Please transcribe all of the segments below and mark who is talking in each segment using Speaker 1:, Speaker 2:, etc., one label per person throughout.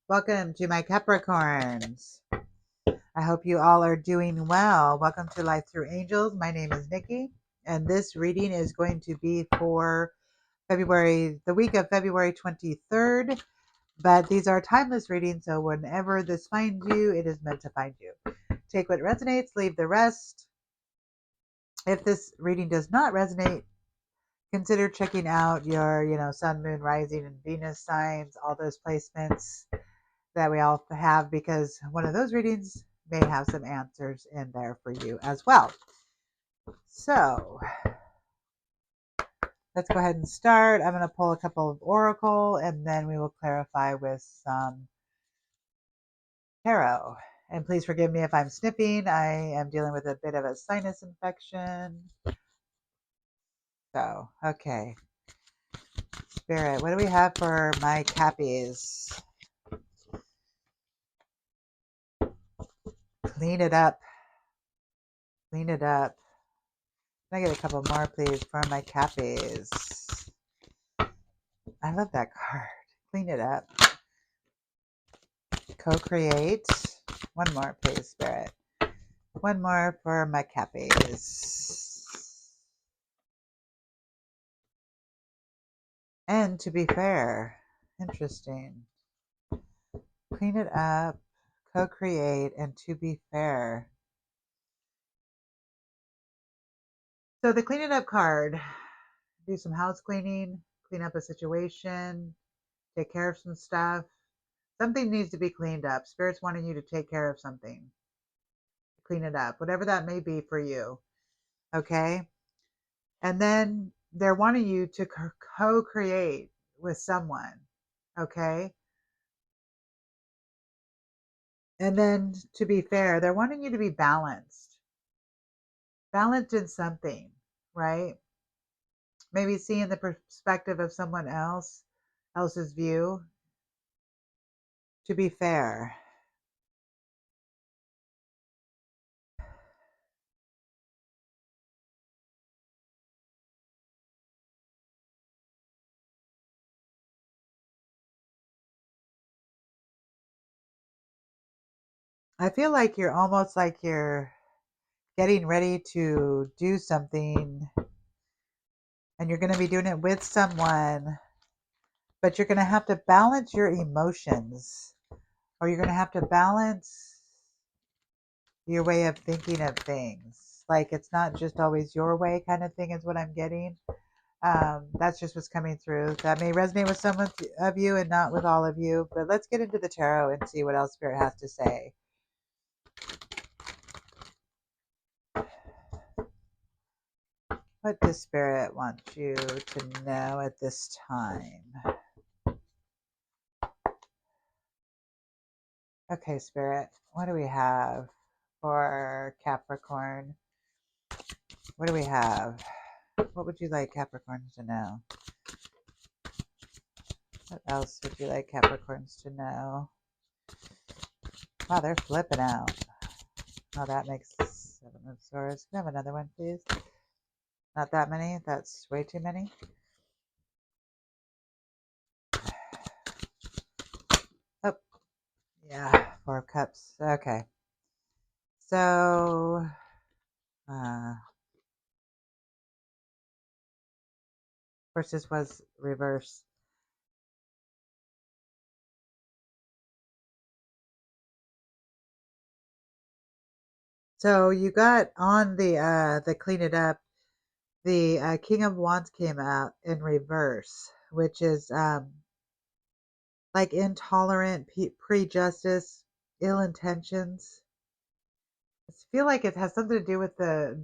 Speaker 1: Welcome to my Capricorns. I hope you all are doing well. Welcome to Life Through Angels. My name is Nikki, and this reading is going to be for the week of February 23rd. But these are timeless readings, so whenever this finds you, it is meant to find you. Take what resonates, leave the rest. If this reading does not resonate, consider checking out your, sun, moon, rising, and Venus signs, all those placements that we all have, because one of those readings may have some answers in there for you as well. So let's go ahead and start. I'm going to pull a couple of oracle and then we will clarify with some tarot. And please forgive me if I'm sniffing. I am dealing with a bit of a sinus infection. So, okay. Spirit, what do we have for my Cappies? Clean it up. Clean it up. Can I get a couple more, please, for my Cappies? I love that card. Clean it up. Co-create. One more, please, Spirit. One more for my Cappies. And to be fair. Interesting. Clean it up. Co-create. And to be fair. So the clean it up card. Do some house cleaning. Clean up a situation. Take care of some stuff. Something needs to be cleaned up. Spirit's wanting you to take care of something. Clean it up. Whatever that may be for you. Okay? And then they're wanting you to co-create with someone. Okay? And then to be fair, they're wanting you to be balanced. Balanced in something, right? Maybe seeing the perspective of someone else's view. To be fair. I feel like you're almost like you're getting ready to do something and you're going to be doing it with someone, but you're going to have to balance your emotions, or you're going to have to balance your way of thinking of things. Like it's not just always your way kind of thing is what I'm getting. That's just what's coming through. That may resonate with some of you and not with all of you, but let's get into the tarot and see what else Spirit has to say. What does Spirit want you to know at this time? Okay, Spirit, what do we have for Capricorn? What do we have? What would you like Capricorns to know? What else would you like Capricorns to know? Wow, they're flipping out. Oh, that makes 7 of Swords. Can I have another one, please? Not that many. That's way too many. Oh, yeah. 4 of Cups. Okay. So, of course, this was reverse. So you got on the clean it up. The King of Wands came out in reverse, which is like intolerant, prejudice, ill intentions. I feel like it has something to do with the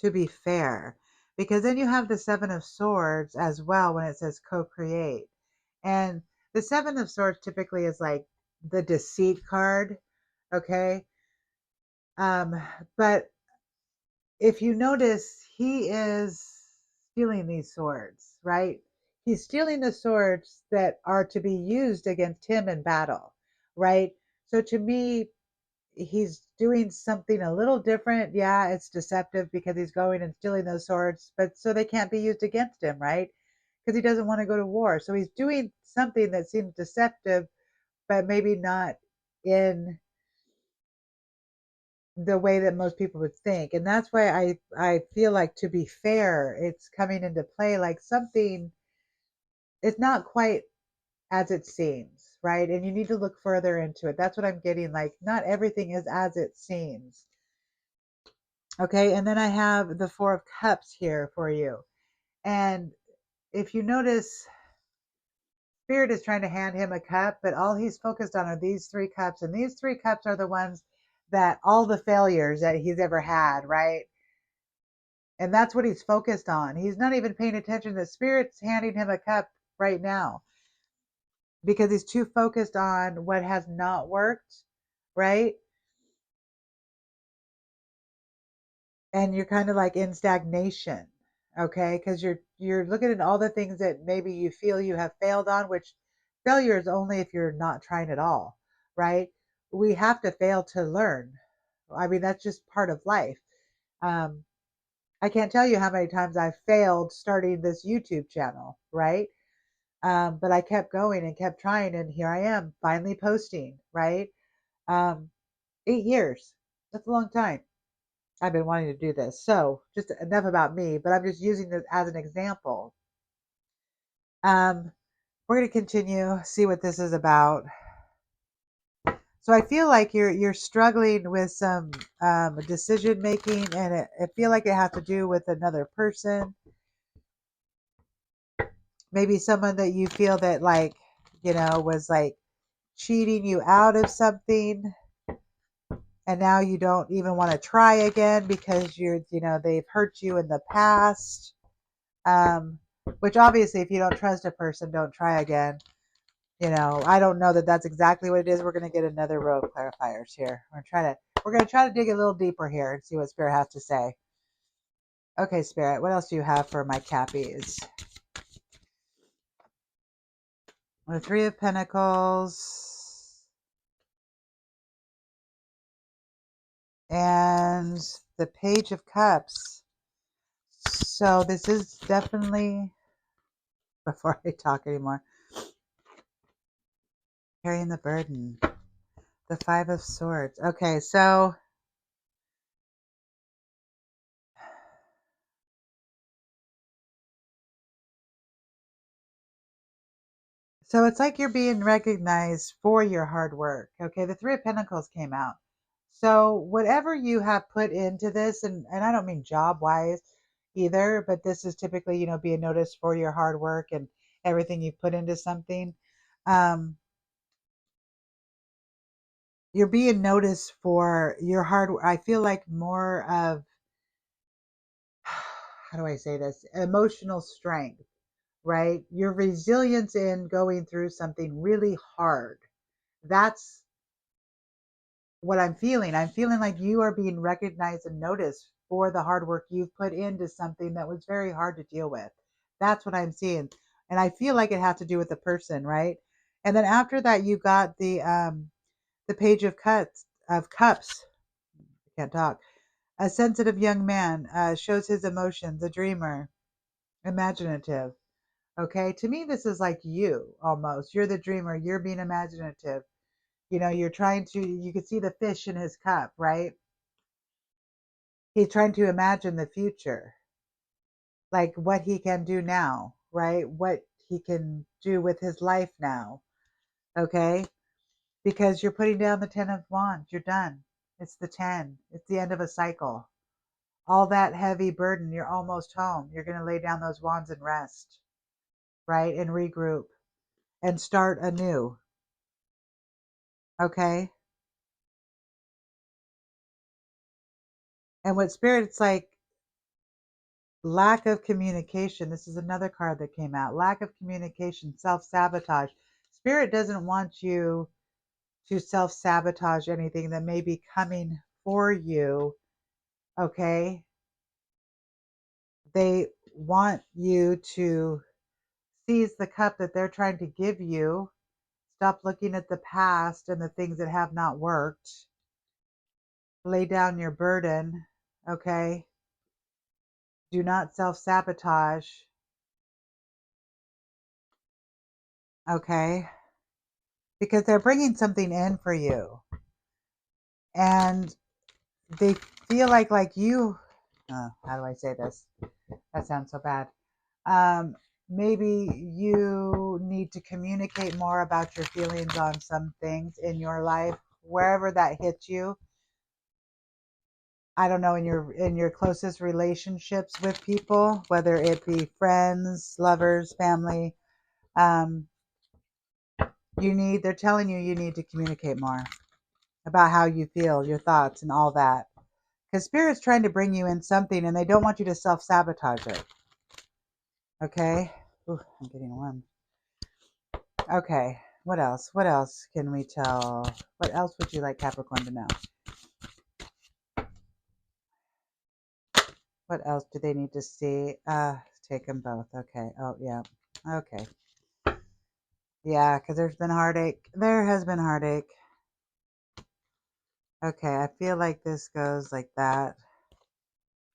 Speaker 1: to be fair, because then you have the 7 of Swords as well when it says co-create, and the 7 of Swords typically is like the deceit card. Okay. um but if you notice, he is stealing these swords, right? He's stealing the swords that are to be used against him in battle, right? So to me, he's doing something a little different. Yeah, it's deceptive because he's going and stealing those swords, but so they can't be used against him, right? because he doesn't want to go to war. So he's doing something that seems deceptive, but maybe not in the way that most people would think. And that's why I feel like, to be fair, it's coming into play like something, it's not quite as it seems, right? And you need to look further into it. That's what I'm getting. Like, not everything is as it seems. Okay. And then I have the Four of Cups here for you. And if you notice, Spirit is trying to hand him a cup, but all he's focused on are these three cups. And these three cups are the ones that all the failures that he's ever had, right? And that's what he's focused on. He's not even paying attention that Spirit's handing him a cup right now because he's too focused on what has not worked, right? And you're kind of like in stagnation, okay? Because you're looking at all the things that maybe you feel you have failed on, which failure is only if you're not trying at all, right? We have to fail to learn. I mean, that's just part of life. Um, I can't tell you how many times I failed starting this YouTube channel, right? But I kept going and kept trying, and here I am finally posting, right? Um, 8 years. That's a long time. I've been wanting to do this. So, just enough about me, but I'm just using this as an example. We're going to continue, see what this is about. So I feel like you're struggling with some decision making, and I feel like it has to do with another person, maybe someone that you feel that, like, was like cheating you out of something, and now you don't even want to try again because they've hurt you in the past. Um, which obviously, if you don't trust a person, don't try again. I don't know that that's exactly what it is. We're going to get another row of clarifiers here. We're going to try to dig a little deeper here and see what Spirit has to say. Okay, Spirit, what else do you have for my Cappies? The Three of Pentacles and the Page of Cups. So this is definitely, before I talk anymore, carrying the burden. The Five of Swords. Okay, so it's like you're being recognized for your hard work. Okay, the Three of Pentacles came out. So whatever you have put into this, and I don't mean job wise either, but this is typically, being noticed for your hard work and everything you put into something. Um, you're being noticed for your hard work. I feel like more of, how do I say this? Emotional strength, right? Your resilience in going through something really hard. That's what I'm feeling. I'm feeling like you are being recognized and noticed for the hard work you've put into something that was very hard to deal with. That's what I'm seeing. And I feel like it has to do with the person, right? And then after that, you got the Page of Cups. I can't talk. A sensitive young man, shows his emotions, a dreamer, imaginative. Okay, to me, this is like you almost. You're the dreamer, you're being imaginative. You're trying to, you can see the fish in his cup, right? He's trying to imagine the future, like what he can do now, right? What he can do with his life now. Okay, because you're putting down the 10 of Wands. You're done. It's the 10. It's the end of a cycle. All that heavy burden, you're almost home. You're going to lay down those wands and rest, right? And regroup and start anew. Okay. And what Spirit's like, lack of communication. This is another card that came out. Lack of communication, self-sabotage. Spirit doesn't want you to self-sabotage anything that may be coming for you. Okay. They want you to seize the cup that they're trying to give you. Stop looking at the past and the things that have not worked. Lay down your burden. Okay. Do not self-sabotage. Okay? Because they're bringing something in for you. And they feel like you, how do I say this? That sounds so bad. Um, Maybe you need to communicate more about your feelings on some things in your life, wherever that hits you. I don't know, in your closest relationships with people, whether it be friends, lovers, family. Um, they're telling you need to communicate more about how you feel, your thoughts, and all that. Because Spirit's trying to bring you in something and they don't want you to self sabotage it. Okay? Ooh, I'm getting warm. Okay. What else? What else can we tell? What else would you like Capricorn to know? What else do they need to see? Take them both. Okay. Oh, yeah. Okay. Yeah, because there's been heartache. There has been heartache. Okay, I feel like this goes like that.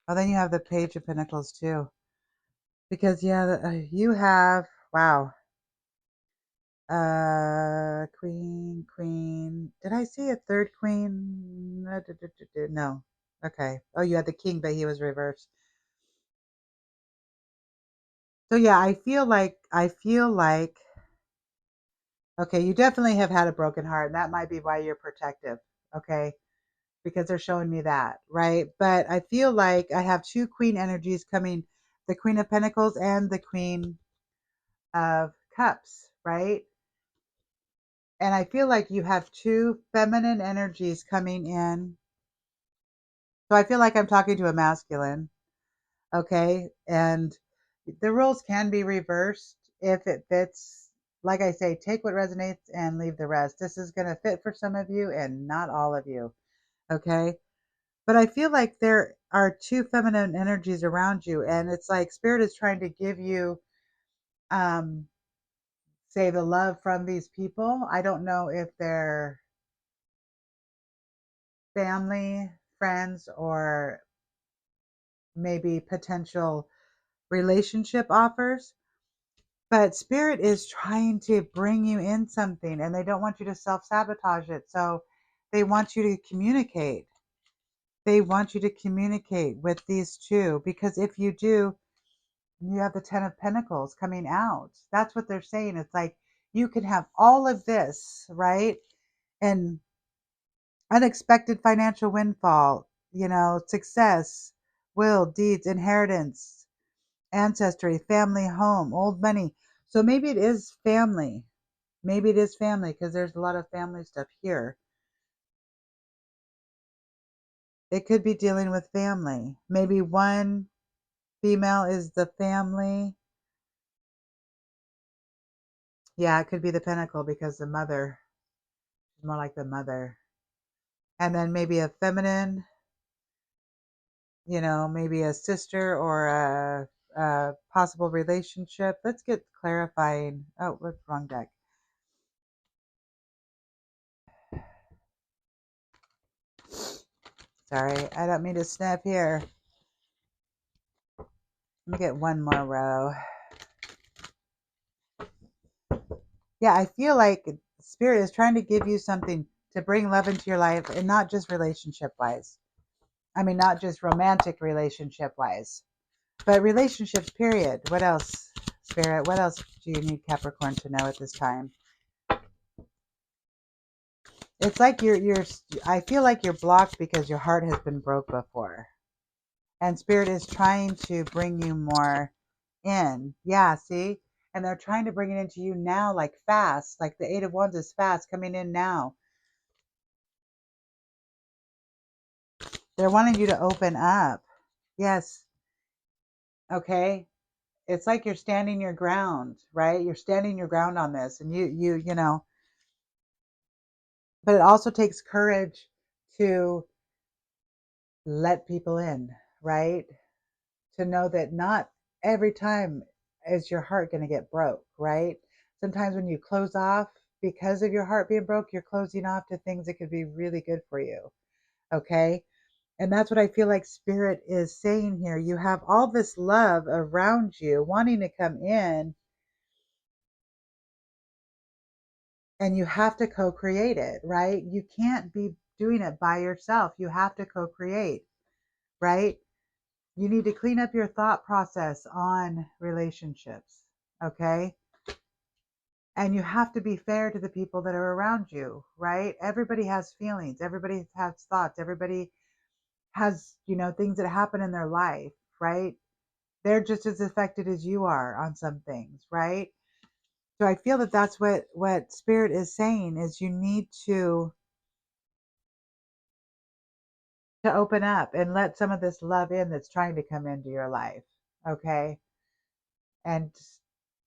Speaker 1: Oh, then you have the Page of Pentacles too. Because, yeah, you have, wow, queen, queen. Did I see a third queen? No. Okay. Oh, you had the king, but he was reversed. So yeah, I feel like okay, you definitely have had a broken heart, and that might be why you're protective. Okay, because they're showing me that, right? But I feel like I have two queen energies coming, the Queen of Pentacles and the Queen of Cups, right? And I feel like you have two feminine energies coming in. So I feel like I'm talking to a masculine, okay? And the roles can be reversed if it fits. Like I say, take what resonates and leave the rest. This is going to fit for some of you and not all of you, okay? But I feel like there are two feminine energies around you, and it's like Spirit is trying to give you, um, say, the love from these people. I don't know if they're family, friends, or maybe potential relationship offers. But Spirit is trying to bring you in something and they don't want you to self sabotage it. So they want you to communicate. They want you to communicate with these two because if you do, you have the 10 of Pentacles coming out. That's what they're saying. It's like you can have all of this, right? And unexpected financial windfall, success, will, deeds, inheritance, ancestry, family, home, old money. So maybe it is family. Maybe it is family because there's a lot of family stuff here. It could be dealing with family. Maybe one female is the family. Yeah, it could be the pentacle because the mother is more like the mother. And then maybe a feminine, maybe a sister or a possible relationship. Let's get clarifying. Oh, what's wrong deck? Sorry, I don't mean to snap here. Let me get one more row. Yeah, I feel like Spirit is trying to give you something to bring love into your life and not just relationship wise. I mean, not just romantic relationship wise, but relationships, period. What else, Spirit? What else do you need Capricorn to know at this time? It's like I feel like you're blocked because your heart has been broke before. And Spirit is trying to bring you more in. Yeah, see? And they're trying to bring it into you now, like fast. Like the Eight of Wands is fast coming in now. They're wanting you to open up. Yes. Okay. It's like you're standing your ground, right? You're standing your ground on this and but it also takes courage to let people in, right? To know that not every time is your heart going to get broke, right? Sometimes when you close off because of your heart being broke, you're closing off to things that could be really good for you. Okay. And that's what I feel like Spirit is saying here. You have all this love around you wanting to come in, And you have to co-create it, right? You can't be doing it by yourself. You have to co-create, right? You need to clean up your thought process on relationships, okay? And you have to be fair to the people that are around you, right? Everybody has feelings, everybody has thoughts, everybody has, things that happen in their life, right? They're just as affected as you are on some things, right? So I feel that that's what spirit is saying is you need to open up and let some of this love in that's trying to come into your life, okay? And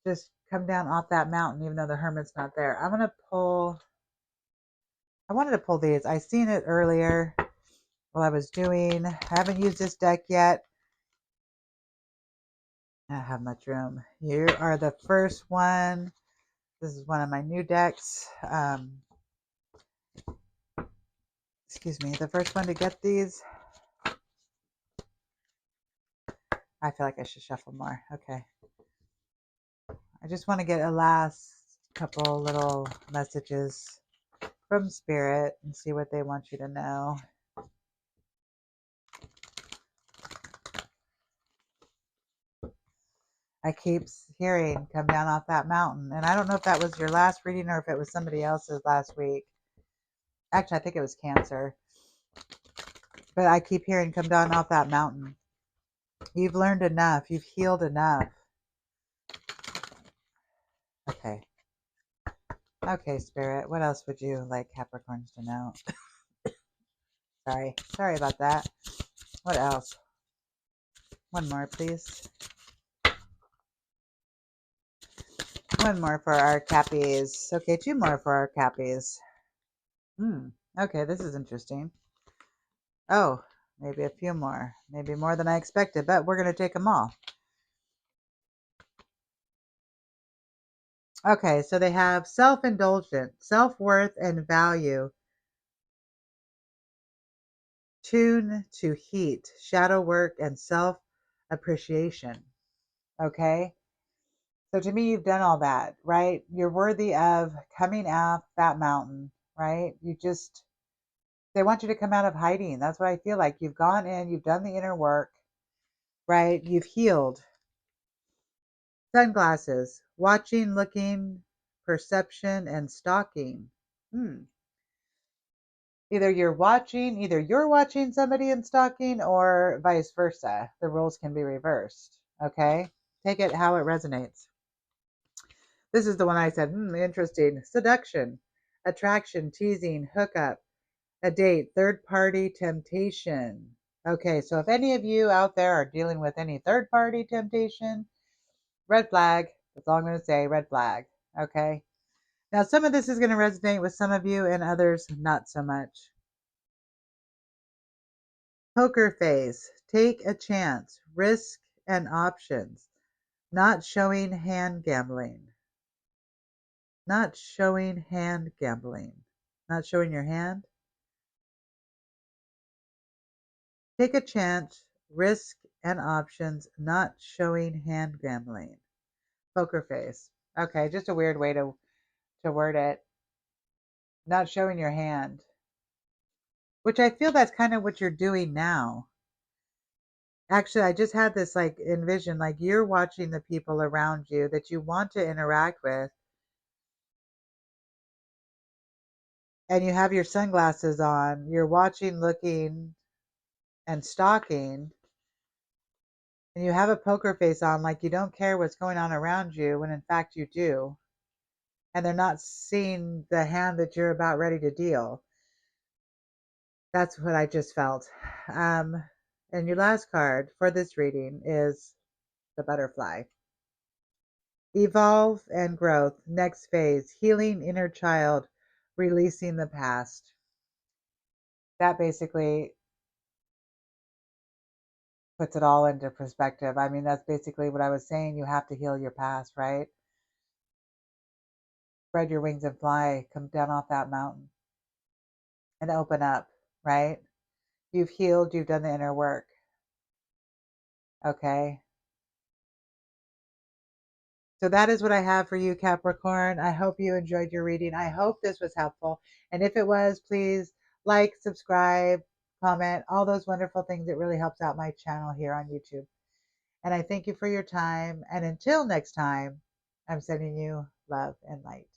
Speaker 1: just come down off that mountain, even though the hermit's not there. I wanted to pull these. I seen it earlier while I was doing. I haven't used this deck yet. I don't have much room. You are the first one. This is one of my new decks. Excuse me, the first one to get these. I feel like I should shuffle more. Okay. I just want to get a last couple little messages from Spirit and see what they want you to know. I keep hearing come down off that mountain. And I don't know if that was your last reading or if it was somebody else's last week. Actually, I think it was Cancer. But I keep hearing come down off that mountain. You've learned enough. You've healed enough. Okay. Okay, Spirit. What else would you like Capricorns to know? Sorry about that. What else? One more, please. One more for our Cappies. Okay, two more for our Cappies. Okay, this is interesting. Oh, maybe a few more. Maybe more than I expected, but we're going to take them all. Okay, so they have self-indulgent, self-worth and value, tune to heat, shadow work, and self-appreciation. Okay? So to me, you've done all that, right? You're worthy of coming off that mountain, right? They want you to come out of hiding. That's what I feel like. You've gone in, you've done the inner work, right? You've healed. Sunglasses, watching, looking, perception, and stalking. Either you're watching somebody and stalking, or vice versa. The roles can be reversed. Okay? Take it how it resonates. This is the one I said, interesting. Seduction, attraction, teasing, hookup, a date, third party temptation. Okay, so if any of you out there are dealing with any third party temptation, red flag. That's all I'm going to say, red flag. Okay? Now, some of this is going to resonate with some of you and others not so much. Poker face. Take a chance. Risk and options. Not showing hand gambling. Not showing hand gambling. Not showing your hand. Take a chance. Risk and options. Not showing hand gambling. Poker face. Okay, just a weird way to word it. Not showing your hand. Which I feel that's kind of what you're doing now. Actually, I just had this like envision, like you're watching the people around you that you want to interact with, and you have your sunglasses on, you're watching, looking, and stalking, and you have a poker face on, like you don't care what's going on around you, when in fact you do, and they're not seeing the hand that you're about ready to deal. That's what I just felt. And your last card for this reading is the butterfly. Evolve and growth, next phase, healing inner child, releasing the past. That basically puts it all into perspective. I mean, that's basically what I was saying. You have to heal your past, right? Spread your wings and fly, come down off that mountain and open up, right? You've healed, you've done the inner work. Okay. So that is what I have for you, Capricorn. I hope you enjoyed your reading. I hope this was helpful. And if it was, please like, subscribe, comment, all those wonderful things. It really helps out my channel here on YouTube. And I thank you for your time. And until next time, I'm sending you love and light.